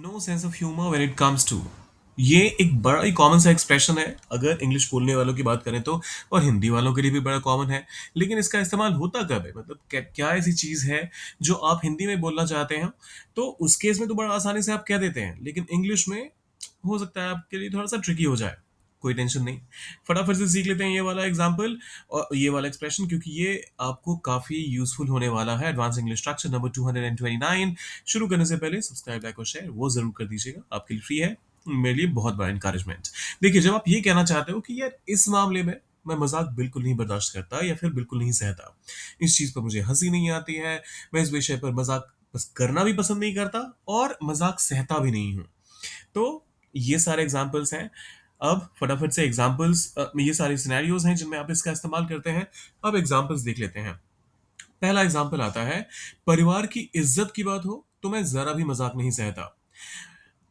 No sense of humour when it comes to ये एक बड़ा ही कॉमन सा एक्सप्रेशन है अगर इंग्लिश बोलने वालों की बात करें तो। और हिंदी वालों के लिए भी बड़ा कॉमन है। लेकिन इसका इस्तेमाल होता कब है, मतलब क्या ऐसी चीज है जो आप हिंदी में बोलना चाहते हैं तो उस केस में तो बड़ा आसानी से आप कह देते हैं, लेकिन इंग्लिश में हो सकता है आपके लिए थोड़ा सा ट्रिकी हो जाए। कोई टेंशन नहीं, फटाफट से सीख लेते हैं ये वाला एग्जाम्पल और ये वाला एक्सप्रेशन, क्योंकि ये आपको काफी यूजफुल होने वाला है। Advance English structure number 229। शुरू करने से पहले सब्सक्राइब, लाइक और शेयर वो जरूर कर दीजिएगा, आपके लिए फ्री है, मेरे लिए बहुत बड़ा इंकरेजमेंट। देखिए, जब आप ये कहना चाहते हो कि यार इस मामले में मैं मजाक बिल्कुल नहीं बर्दाश्त करता या फिर बिल्कुल नहीं सहता, इस चीज पर मुझे हंसी नहीं आती है, मैं इस विषय पर मजाक बस करना भी पसंद नहीं करता और मजाक सहता भी नहीं हूं, तो ये सारे एग्जाम्पल्स हैं। अब फटाफट से एग्जाम्पल्स, ये सारे सिनेरियोज हैं जिनमें आप इसका इस्तेमाल करते हैं। अब एग्जाम्पल्स देख लेते हैं। पहला एग्जाम्पल आता है, परिवार की इज्जत की बात हो तो मैं जरा भी मजाक नहीं सहता।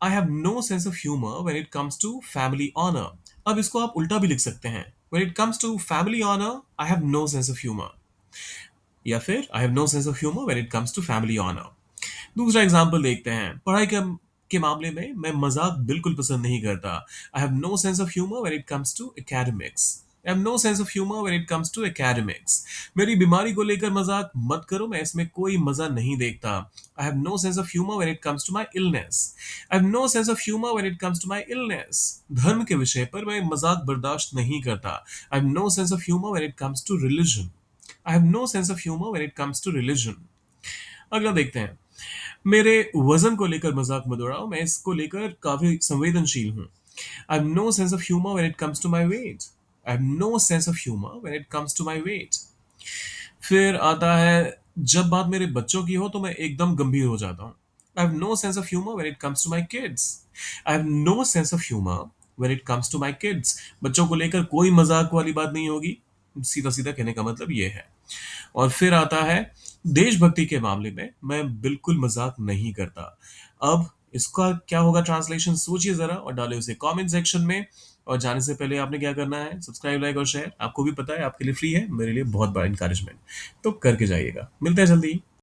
I have no sense of humour when it comes to family honour. अब इसको आप उल्टा भी लिख सकते हैं, when it comes to family honour I have no sense of humour, या फिर I have no sense of humour when it comes to family honour. दूसरा एग्जाम्पल देखते हैं, पढ़ाई के मामले में मैं मजाक बिल्कुल पसंद नहीं करता। I have no sense of humour when it comes to academics. I have no sense of humour when it comes to academics. मेरी बीमारी को लेकर मजाक मत करो, मैं इसमें कोई मजा नहीं देखता। I have no sense of humour when it comes to my illness. I have no sense of humour when it comes to my illness. धर्म के विषय पर मैं मजाक बर्दाश्त नहीं करता। I have no sense of humour when it comes to religion. I have no sense of humour when it comes to religion. अगला देखते हैं, मेरे वजन को लेकर मजाक मत उड़ाओ, मैं इसको लेकर काफी संवेदनशील हूँ। I have no sense of humour when it comes to my weight. I have no sense of humour when it comes to my weight. फिर आता है, जब बात मेरे बच्चों की हो तो मैं एकदम गंभीर हो जाता हूँ। I have no sense of humour when it comes to my kids. I have no sense of humour when it comes to my kids. बच्चों को लेकर कोई मजाक वाली बात नहीं होगी, सीधा सीधा कहने का मतलब ये है। और फिर आता है, देशभक्ति के मामले में मैं बिल्कुल मजाक नहीं करता। अब इसका क्या होगा ट्रांसलेशन, सोचिए जरा और डालें उसे कमेंट सेक्शन में। और जाने से पहले आपने क्या करना है, सब्सक्राइब, लाइक और शेयर, आपको भी पता है आपके लिए फ्री है, मेरे लिए बहुत बड़ा इंकरेजमेंट, तो करके जाइएगा। मिलते हैं जल्दी।